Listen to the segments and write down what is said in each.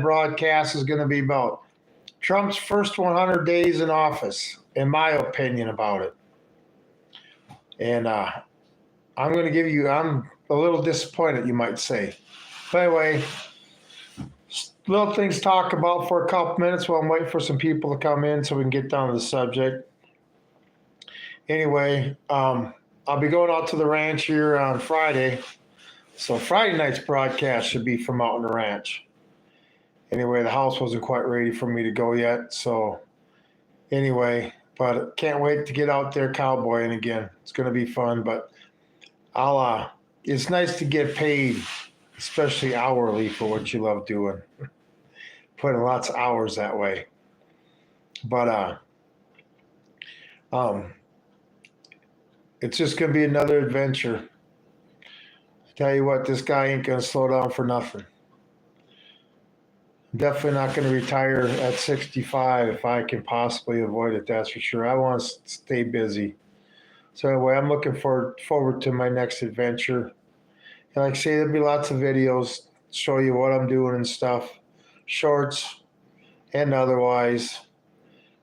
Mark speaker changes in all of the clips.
Speaker 1: broadcast is going to be about Trump's first 100 days in office, in my opinion about it. And I'm going to give you, I'm a little disappointed, you might say. But anyway, little things to talk about for a couple minutes while I'm waiting for some people to come in so we can get down to the subject. Anyway, I'll be going out to the ranch here on Friday. So Friday night's broadcast should be from out on the ranch. Anyway, the house wasn't quite ready for me to go yet. So anyway, but can't wait to get out there cowboying again. It's going to be fun, but it's nice to get paid, especially hourly, for what you love doing. Putting lots of hours that way. But it's just going to be another adventure. Tell you what, this guy ain't going to slow down for nothing. Definitely not going to retire at 65 if I can possibly avoid it, that's for sure. I want to stay busy. So anyway, I'm looking forward to my next adventure. And like I say, there'll be lots of videos, show you what I'm doing and stuff, shorts and otherwise.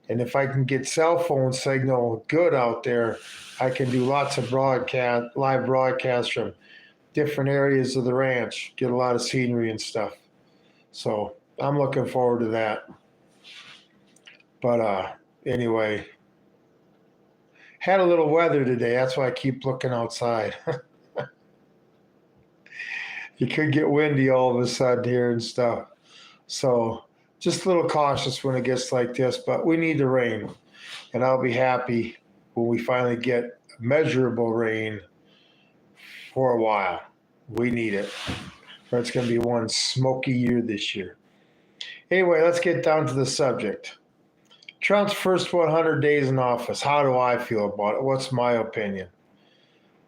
Speaker 1: And if I can get cell phone signal good out there, I can do lots of live broadcasts from different areas of the ranch, get a lot of scenery and stuff. So I'm looking forward to that. But anyway, had a little weather today. That's why I keep looking outside. You could get windy all of a sudden here and stuff. So just a little cautious when it gets like this, but we need the rain. And I'll be happy when we finally get measurable rain for a while. We need it. Or it's going to be one smoky year this year. Anyway, let's get down to the subject. Trump's first 100 days in office. How do I feel about it? What's my opinion?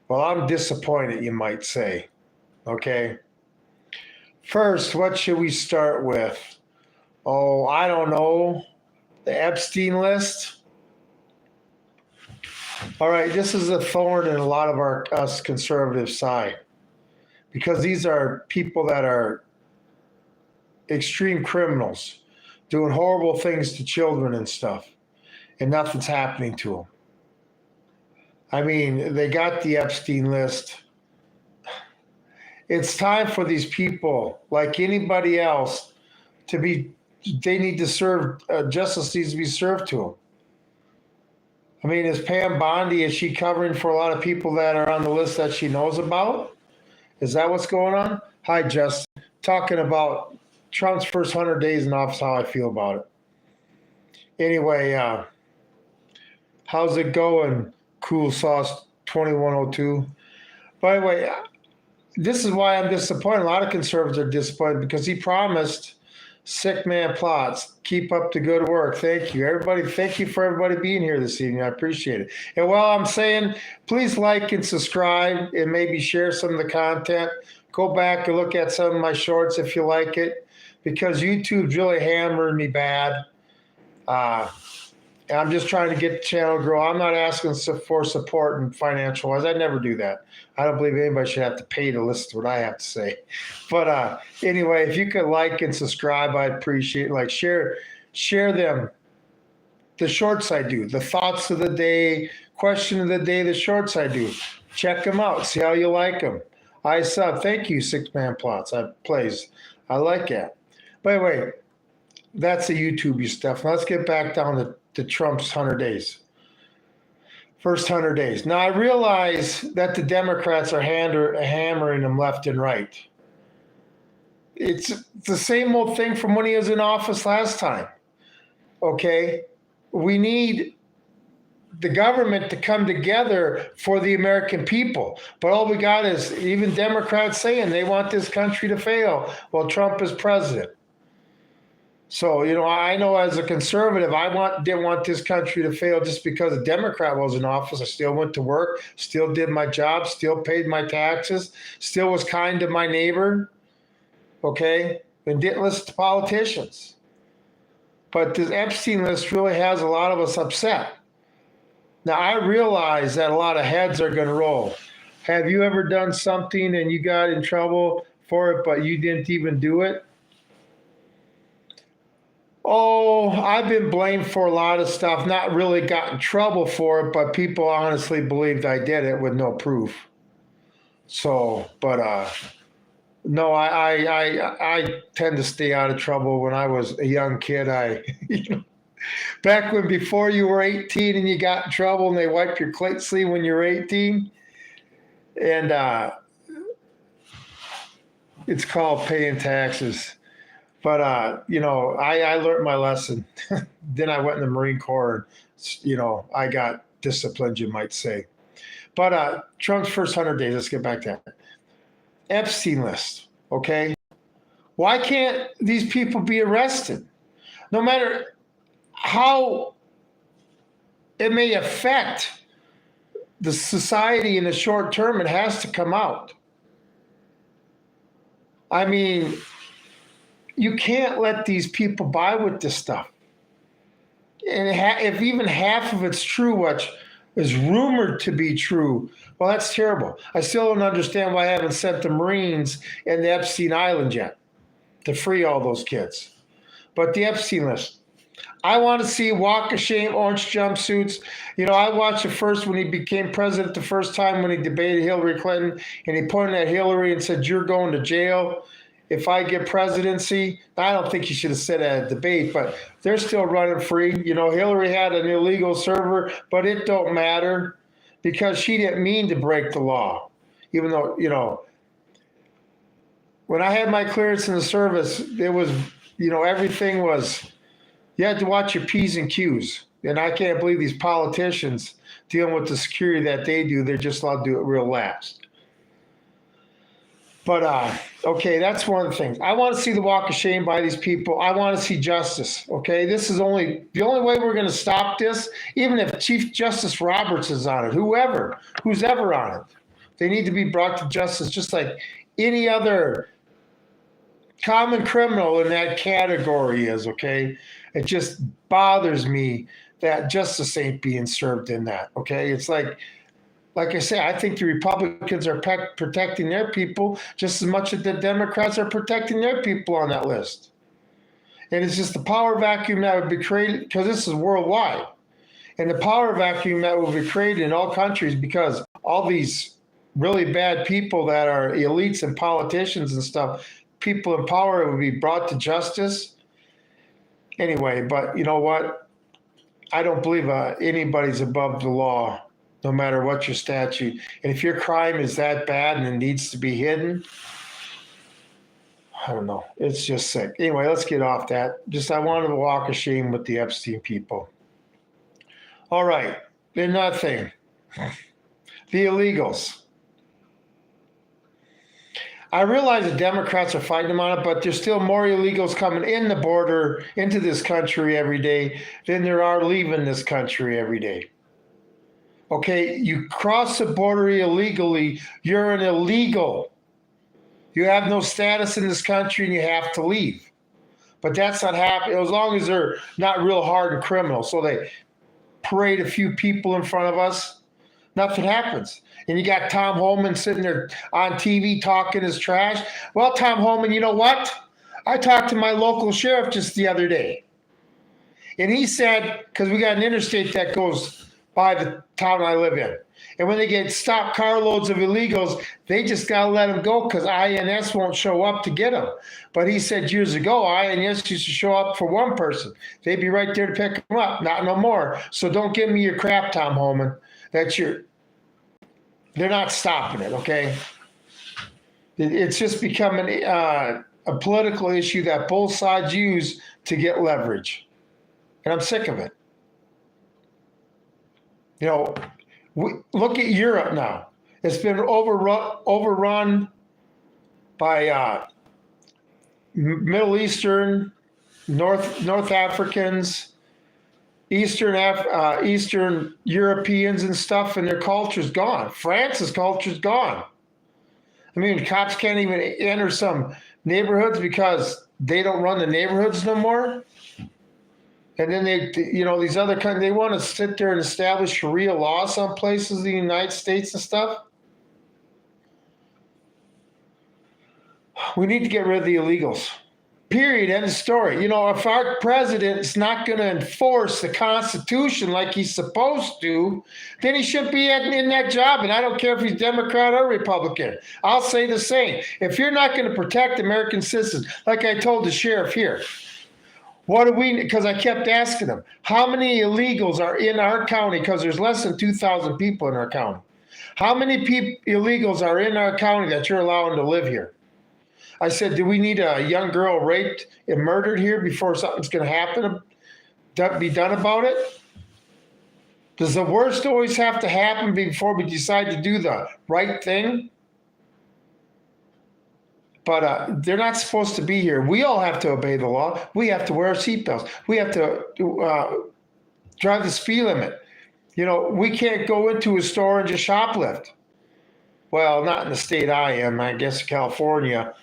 Speaker 1: Well, I'm disappointed, you might say. Okay. First, what should we start with? Oh, I don't know. The Epstein list. All right, this is a thorn in a lot of us conservative side, because these are people that are extreme criminals doing horrible things to children and stuff, and nothing's happening to them. I mean, they got the Epstein list. It's time for these people, like anybody else, they need to serve, justice needs to be served to them. I mean, is Pam Bondi, is she covering for a lot of people that are on the list that she knows about? Is that what's going on? Hi, Justin. Talking about Trump's first 100 days in office, how I feel about it. Anyway, how's it going, Cool Sauce 2102? By the way, this is why I'm disappointed. A lot of conservatives are disappointed because he promised sick man plots. Keep up the good work. Thank you, everybody. Thank you for everybody being here this evening. I appreciate it. And while I'm saying, please like and subscribe and maybe share some of the content. Go back and look at some of my shorts if you like it, because YouTube's really hammering me bad. And I'm just trying to get the channel to grow. I'm not asking for support and financial wise. I never do that. I don't believe anybody should have to pay to listen to what I have to say. But anyway, if you could like and subscribe, I'd appreciate it. Like share them. The shorts I do, the thoughts of the day, question of the day, the shorts I do. Check them out. See how you like them. I sub. Thank you, Six Man Plots. I like that. By the way, that's the YouTube stuff. Now let's get back down to Trump's 100 days. First 100 days. Now, I realize that the Democrats are hammering him left and right. It's the same old thing from when he was in office last time. Okay? We need the government to come together for the American people. But all we got is even Democrats saying they want this country to fail while Trump is president. So, I know as a conservative, didn't want this country to fail just because a Democrat was in office. I still went to work, still did my job, still paid my taxes, still was kind to my neighbor, okay, and didn't listen to politicians. But this Epstein list really has a lot of us upset. Now, I realize that a lot of heads are going to roll. Have you ever done something and you got in trouble for it, but you didn't even do it? Oh, I've been blamed for a lot of stuff, not really got in trouble for it, but people honestly believed I did it with no proof. So, but no, I tend to stay out of trouble. When I was a young kid, you know, back when before you were 18 and you got in trouble and they wiped your plate sleeve when you were 18, and it's called paying taxes. But I learned my lesson. Then I went in the Marine Corps. And, I got disciplined, you might say. But Trump's first 100 days. Let's get back to that. Epstein list. Okay, why can't these people be arrested? No matter how it may affect the society in the short term, it has to come out. I mean, you can't let these people buy with this stuff. And if even half of it's true, what is rumored to be true, well, that's terrible. I still don't understand why I haven't sent the Marines in the Epstein Island yet to free all those kids. But the Epstein list. I want to see walk of shame, orange jumpsuits. I watched it first when he became president the first time when he debated Hillary Clinton, and he pointed at Hillary and said, "You're going to jail if I get presidency." I don't think he should have said at a debate, but they're still running free. Hillary had an illegal server, but it don't matter because she didn't mean to break the law. Even though, when I had my clearance in the service, it was, everything was, you had to watch your P's and Q's. And I can't believe these politicians dealing with the security that they do, they're just allowed to do it real last. But, okay, that's one of the things. I want to see the walk of shame by these people. I want to see justice, okay? This is the only way we're going to stop this, even if Chief Justice Roberts is on it, who's ever on it. They need to be brought to justice just like any other common criminal in that category is, okay? It just bothers me that justice ain't being served in that, okay? It's like I say, I think the Republicans are protecting their people just as much as the Democrats are protecting their people on that list. And it's just the power vacuum that would be created, because this is worldwide. And the power vacuum that will be created in all countries because all these really bad people that are elites and politicians and stuff, people in power would be brought to justice. Anyway, but you know what? I don't believe anybody's above the law, no matter what your statute. And if your crime is that bad and it needs to be hidden, I don't know. It's just sick. Anyway, let's get off that. I wanted to walk of shame with the Epstein people. All right. Another thing. The illegals. I realize the Democrats are fighting them on it, but there's still more illegals coming in the border into this country every day than there are leaving this country every day. Okay, you cross the border illegally, you're an illegal. You have no status in this country and you have to leave. But that's not happening as long as they're not real hardened criminals. So they parade a few people in front of us, nothing happens. And you got Tom Homan sitting there on TV talking his trash. Well, Tom Homan, you know what? I talked to my local sheriff just the other day. And he said, because we got an interstate that goes by the town I live in. And when they get stopped carloads of illegals, they just got to let them go because INS won't show up to get them. But he said years ago, INS used to show up for one person. They'd be right there to pick them up. Not no more. So don't give me your crap, Tom Homan. They're not stopping it, okay? It's just becoming a political issue that both sides use to get leverage. And I'm sick of it. Look at Europe now. It's been overrun by Middle Eastern, North Africans, Eastern Europeans and stuff, and their culture's gone. France's culture's gone. I mean, cops can't even enter some neighborhoods because they don't run the neighborhoods no more. And then these other countries, they want to sit there and establish Sharia law some places in the United States and stuff. We need to get rid of the illegals. Period. End of story. You know, if our president's not going to enforce the Constitution like he's supposed to, then he shouldn't be in that job. And I don't care if he's Democrat or Republican. I'll say the same. If you're not going to protect American citizens, like I told the sheriff here, what do we, because I kept asking him, how many illegals are in our county? Because there's less than 2,000 people in our county. How many illegals are in our county that you're allowing to live here? I said, do we need a young girl raped and murdered here before something's going to happen, be done about it? Does the worst always have to happen before we decide to do the right thing? But they're not supposed to be here. We all have to obey the law. We have to wear our seatbelts. We have to drive the speed limit. You know, we can't go into a store and just shoplift. Well, not in the state I am. I guess California.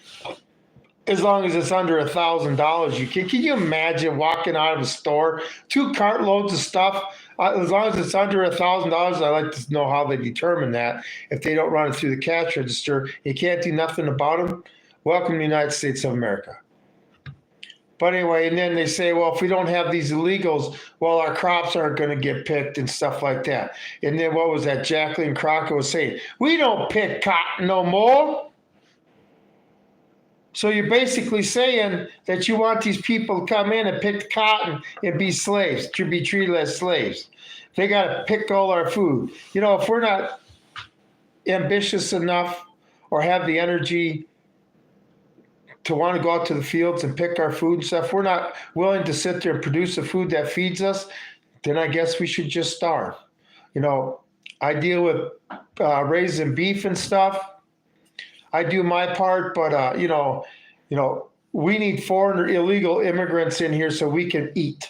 Speaker 1: As long as it's under $1,000, you can. Can you imagine walking out of a store, 2 cartloads of stuff? As long as it's under $1,000, I like to know how they determine that. If they don't run it through the cash register, you can't do nothing about them. Welcome to the United States of America. But anyway, and then they say, well, if we don't have these illegals, well, our crops aren't going to get picked and stuff like that. And then what was that? Jacqueline Crockett was saying, we don't pick cotton no more. So you're basically saying that you want these people to come in and pick the cotton and be slaves, to be treated as slaves. They got to pick all our food. You know, if we're not ambitious enough or have the energy to want to go out to the fields and pick our food and stuff, we're not willing to sit there and produce the food that feeds us, then I guess we should just starve. You know, I deal with raising beef and stuff. I do my part, but you know, we need foreign illegal immigrants in here so we can eat.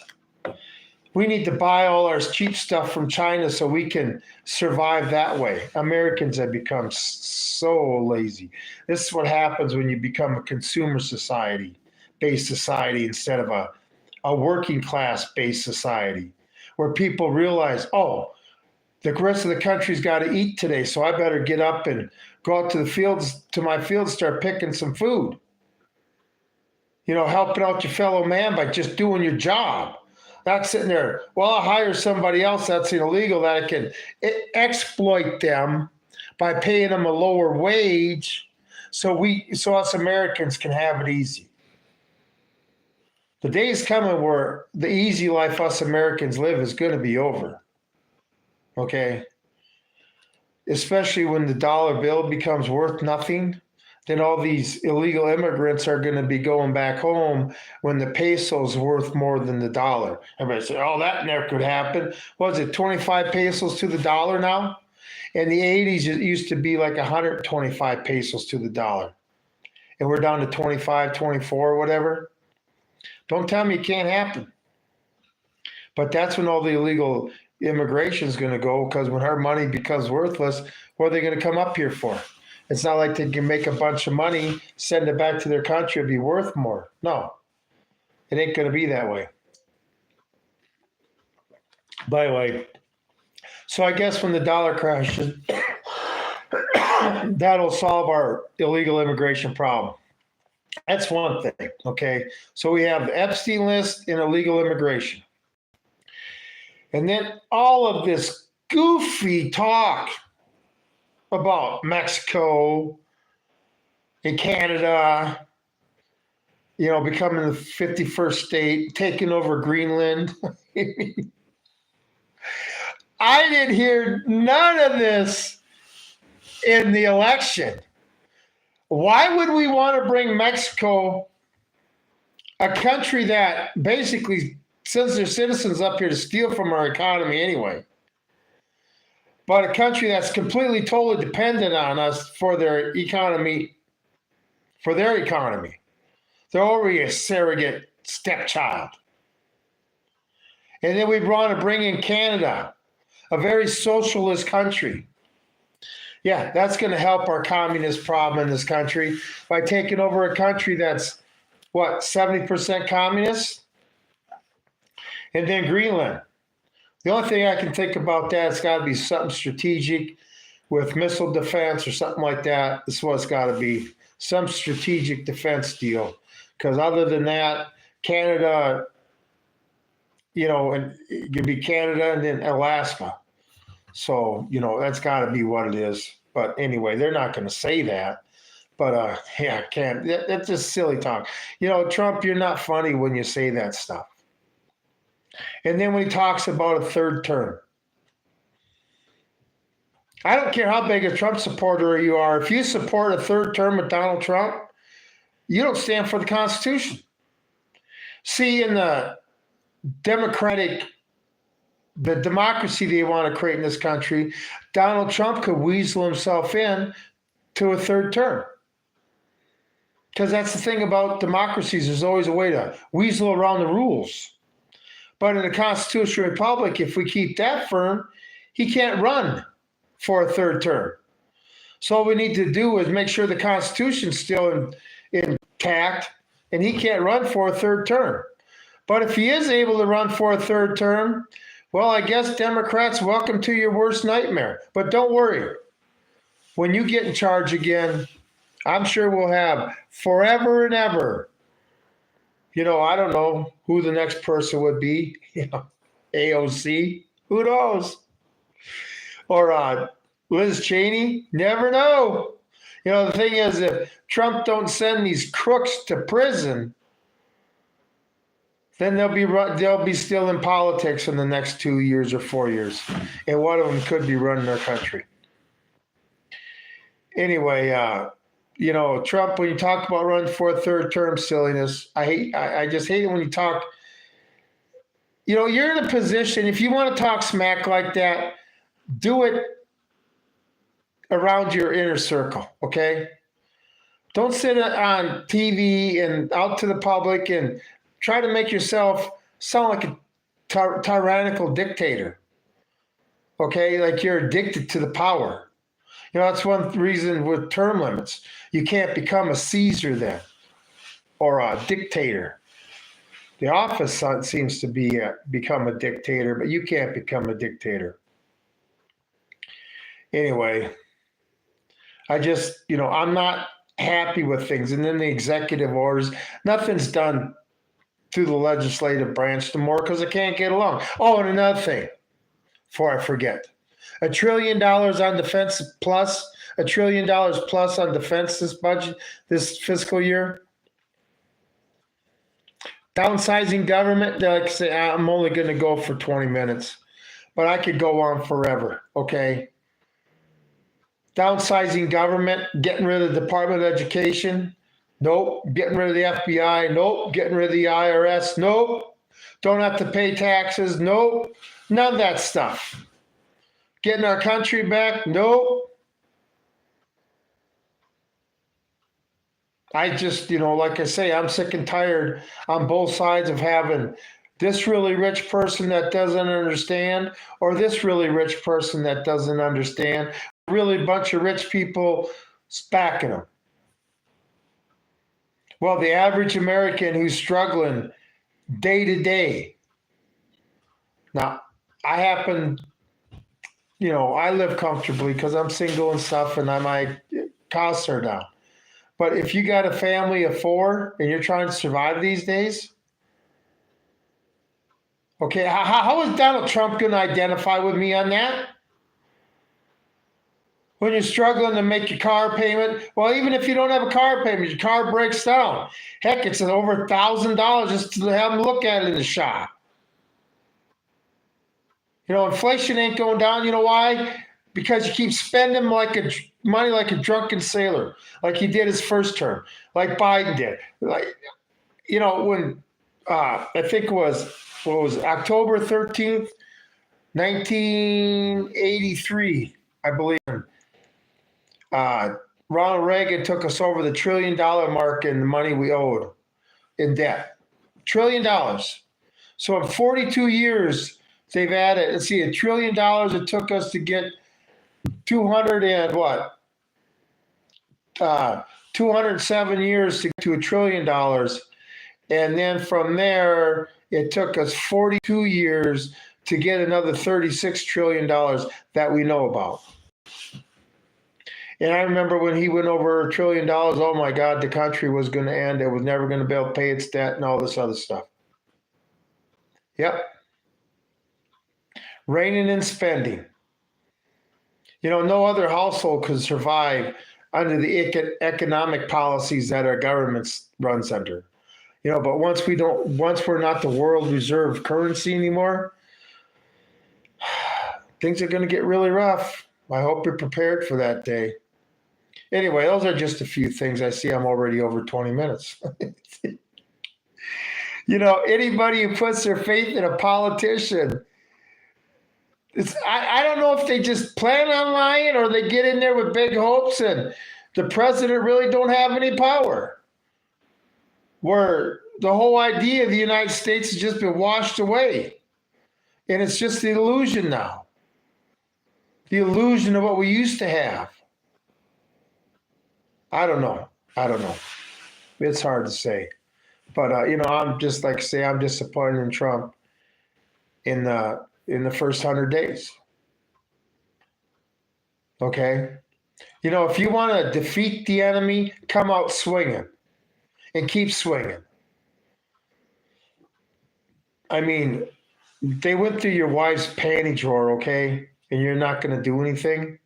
Speaker 1: We need to buy all our cheap stuff from China so we can survive that way. Americans have become so lazy. This is what happens when you become a consumer society-based society instead of a working class-based society, where people realize, oh, the rest of the country's got to eat today, so I better get up and go out to the fields, to my field, start picking some food. You know, helping out your fellow man by just doing your job. Not sitting there, well, I'll hire somebody else that's illegal that I can exploit them by paying them a lower wage so us Americans can have it easy. The day's coming where the easy life us Americans live is going to be over. Okay? Especially when the dollar bill becomes worth nothing, then all these illegal immigrants are going to be going back home when the peso's worth more than the dollar. Everybody said, oh, that never could happen. Was it 25 pesos to the dollar now? In the 80s, it used to be like 125 pesos to the dollar. And we're down to 25, 24, whatever. Don't tell me it can't happen. But that's when all the illegal immigration is going to go, because when our money becomes worthless, what are they going to come up here for? It's not like they can make a bunch of money, send it back to their country, and be worth more. No, it ain't going to be that way. By the way, so I guess when the dollar crashes, that'll solve our illegal immigration problem. That's one thing, okay? So we have the Epstein list and illegal immigration. And then all of this goofy talk about Mexico and Canada, you know, becoming the 51st state, taking over Greenland. I didn't hear none of this in the election. Why would we want to bring Mexico, a country that basically sends their citizens up here to steal from our economy anyway, but a country that's completely, totally dependent on us for their economy, They're already a surrogate stepchild. And then we want to bring in Canada, a very socialist country. Yeah, that's going to help our communist problem in this country by taking over a country that's, 70% communist? And then Greenland. The only thing I can think about that, it's got to be something strategic with missile defense or something like that. This is what it's got to be, some strategic defense deal. because other than that, Canada, and it could be Canada and then Alaska. So, that's got to be what it is. But anyway, they're not going to say that. But yeah, can't. That's just silly talk. Trump, you're not funny when you say that stuff. And then when he talks about a third term, I don't care how big a Trump supporter you are. If you support a third term with Donald Trump, you don't stand for the Constitution. See, in the democracy they want to create in this country, Donald Trump could weasel himself in to a third term. Because that's the thing about democracies, there's always a way to weasel around the rules. But in a constitutional republic, if we keep that firm, he can't run for a third term. So all we need to do is make sure the Constitution's still intact, and he can't run for a third term. But if he is able to run for a third term, well, I guess Democrats, welcome to your worst nightmare. But don't worry. When you get in charge again, I'm sure we'll have forever and ever. I don't know who the next person would be. AOC, who knows? Or Liz Cheney, never know. The thing is, if Trump don't send these crooks to prison, then they'll be still in politics in the next 2 years or 4 years, and one of them could be running our country. Anyway, Trump, when you talk about running for a third term, silliness. I just hate it when you talk. You're in a position, if you want to talk smack like that, do it around your inner circle, okay? Don't sit on TV and out to the public and try to make yourself sound like a tyrannical dictator, okay? Like you're addicted to the power. That's one reason with term limits. You can't become a Caesar then or a dictator. The office seems to become a dictator, but you can't become a dictator. Anyway, I just, I'm not happy with things. And then the executive orders, nothing's done through the legislative branch anymore because I can't get along. Oh, and another thing, before I forget. $1 trillion on defense plus, $1 trillion plus on defense this fiscal year. Downsizing government, like I say, I'm only going to go for 20 minutes, but I could go on forever, okay? Downsizing government, getting rid of the Department of Education, nope. Getting rid of the FBI, nope. Getting rid of the IRS, nope. Don't have to pay taxes, nope. None of that stuff. Getting our country back, nope. I just, like I say, I'm sick and tired on both sides of having this really rich person that doesn't understand or this really rich person that doesn't understand. Really bunch of rich people backing them. Well, the average American who's struggling day to day. Now, I happen, I live comfortably because I'm single and stuff and my costs are down. But if you got a family of 4 and you're trying to survive these days, okay, how is Donald Trump going to identify with me on that? When you're struggling to make your car payment, well, even if you don't have a car payment, your car breaks down. Heck, it's over $1,000 just to have them look at it in the shop. Inflation ain't going down. You know why? Because you keep spending money like a drunken sailor, like he did his first term, like Biden did. When I think it was, October 13th, 1983, I believe. Ronald Reagan took us over the $1 trillion mark in the money we owed in debt. $1 trillion. So in 42 years, they've added, $1 trillion it took us to get 207 years to $1 trillion. And then from there, it took us 42 years to get another $36 trillion that we know about. And I remember when he went over $1 trillion, oh my God, the country was going to end. It was never going to be able to pay its debt and all this other stuff. Yep. Reigning and spending. You know, no other household could survive under the economic policies that our government runs under. You know, but once we're not the world reserve currency anymore, things are going to get really rough. I hope you're prepared for that day. Anyway, those are just a few things. I see I'm already over 20 minutes. You know, anybody who puts their faith in a politician, I don't know if they just plan on lying or they get in there with big hopes and the president really don't have any power. Where the whole idea of the United States has just been washed away. And it's just the illusion now. The illusion of what we used to have. I don't know. It's hard to say. But, you know, I'm just like say I'm disappointed in Trump in the first 100 days. Okay? You know, if you want to defeat the enemy, come out swinging and keep swinging. I mean, they went through your wife's panty drawer, okay? And you're not going to do anything.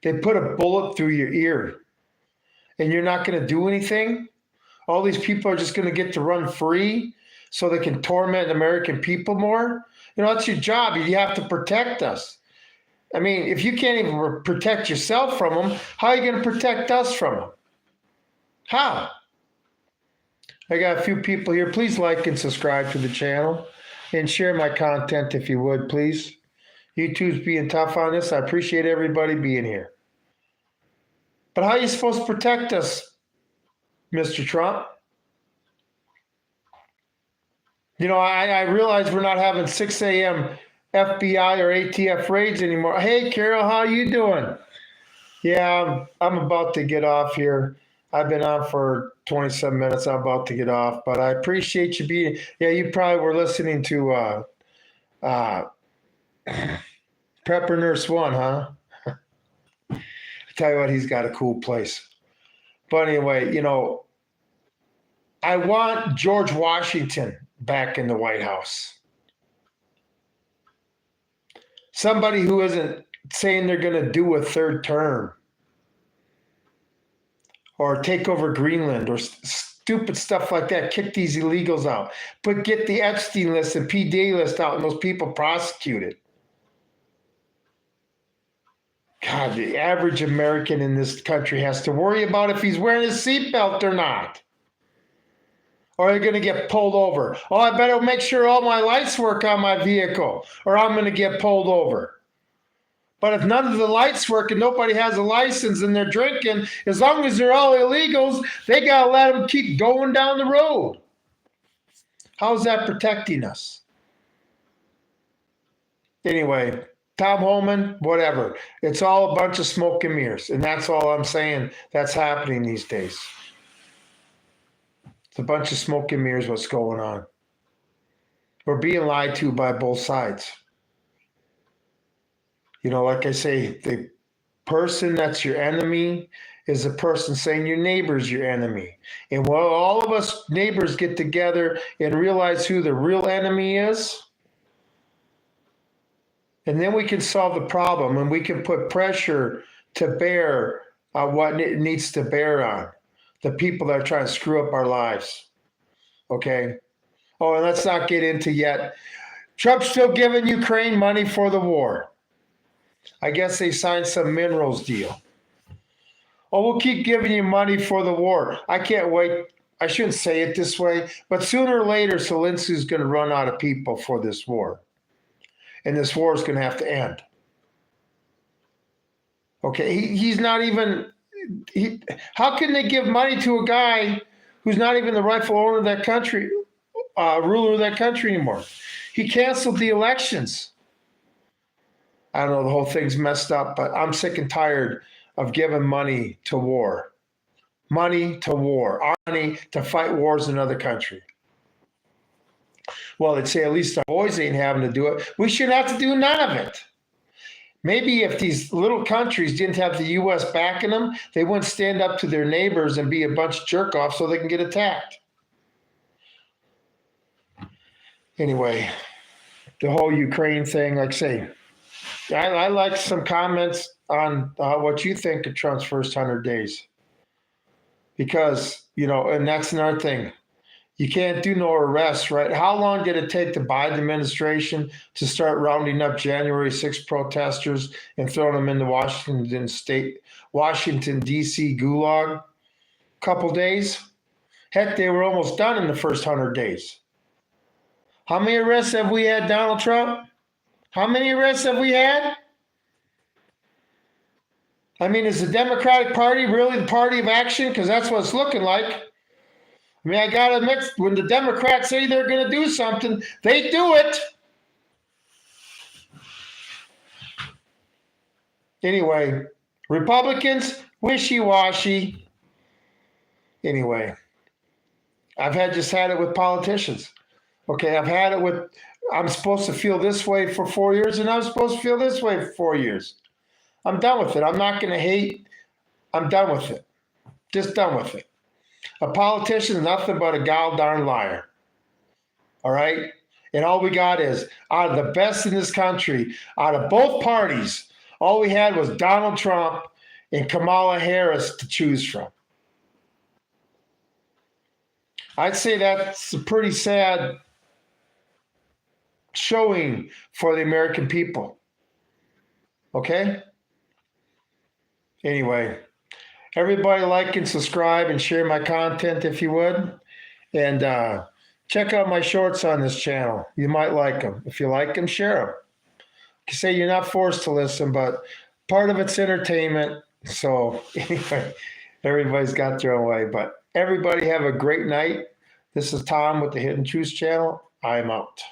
Speaker 1: They put a bullet through your ear and you're not going to do anything. All these people are just going to get to run free so they can torment American people more. You know, that's your job. You have to protect us. I mean, if you can't even protect yourself from them, how are you going to protect us from them? How? I got a few people here. Please like and subscribe to the channel and share my content if you would, please. YouTube's being tough on this. I appreciate everybody being here. But how are you supposed to protect us, Mr. Trump? You know, I realize we're not having 6 a.m. FBI or ATF raids anymore. Hey, Carol, how you doing? Yeah, I'm about to get off here. I've been on for 27 minutes. I'm about to get off, but I appreciate you being. Yeah, you probably were listening to Prepper Nurse One, huh? I tell you what, he's got a cool place. But anyway, you know, I want George Washington back in the White House. Somebody who isn't saying they're going to do a third term or take over Greenland or stupid stuff like that. Kick these illegals out. But get the Epstein list and P. Diddy list out and those people prosecuted. God, the average American in this country has to worry about if he's wearing his seatbelt or not. Or are you going to get pulled over? Oh, I better make sure all my lights work on my vehicle or I'm going to get pulled over. But if none of the lights work and nobody has a license and they're drinking, as long as they're all illegals, they got to let them keep going down the road. How's that protecting us? Anyway, Tom Homan, whatever. It's all a bunch of smoke and mirrors. And that's all I'm saying that's happening these days. It's a bunch of smoke and mirrors what's going on. We're being lied to by both sides. You know, like I say, the person that's your enemy is the person saying your neighbor's your enemy. And when all of us neighbors get together and realize who the real enemy is, and then we can solve the problem and we can put pressure to bear on what it needs to bear on. The people that are trying to screw up our lives. Okay? Oh, and let's not get into yet. Trump's still giving Ukraine money for the war. I guess they signed some minerals deal. Oh, we'll keep giving you money for the war. I can't wait. I shouldn't say it this way, but sooner or later, Zelensky's going to run out of people for this war. And this war is going to have to end. Okay, he's not even... how can they give money to a guy who's not even the rightful owner of that country, ruler of that country anymore? He canceled the elections. I don't know, the whole thing's messed up, but I'm sick and tired of giving money to war. Money to war. Our money to fight wars in another country. Well, they'd say at least our boys ain't having to do it. We shouldn't have to do none of it. Maybe if these little countries didn't have the U.S. backing them, they wouldn't stand up to their neighbors and be a bunch of jerk-offs so they can get attacked. Anyway, the whole Ukraine thing, like I say, I like some comments on what you think of Trump's first 100 days. Because, and that's another thing. You can't do no arrests, right? How long did it take the Biden administration to start rounding up January 6th protesters and throwing them into Washington, D.C. gulag? Couple days? Heck, they were almost done in the first 100 days. How many arrests have we had, Donald Trump? How many arrests have we had? I mean, is the Democratic Party really the party of action? Because that's what it's looking like. I mean, I got to admit, when the Democrats say they're going to do something, they do it. Anyway, Republicans, wishy-washy. Anyway, I've just had it with politicians. Okay, I've had it with, I'm supposed to feel this way for 4 years, and I'm supposed to feel this way for 4 years. I'm done with it. I'm not going to hate. I'm done with it. Just done with it. A politician is nothing but a god darn liar. All right? And all we got is, out of the best in this country, out of both parties, all we had was Donald Trump and Kamala Harris to choose from. I'd say that's a pretty sad showing for the American people. Okay? Anyway, everybody like and subscribe and share my content if you would. And check out my shorts on this channel. You might like them. If you like them, share them. You say you're not forced to listen, but part of it's entertainment. So anyway, everybody's got their own way. But everybody have a great night. This is Tom with the Hidden Truths channel. I'm out.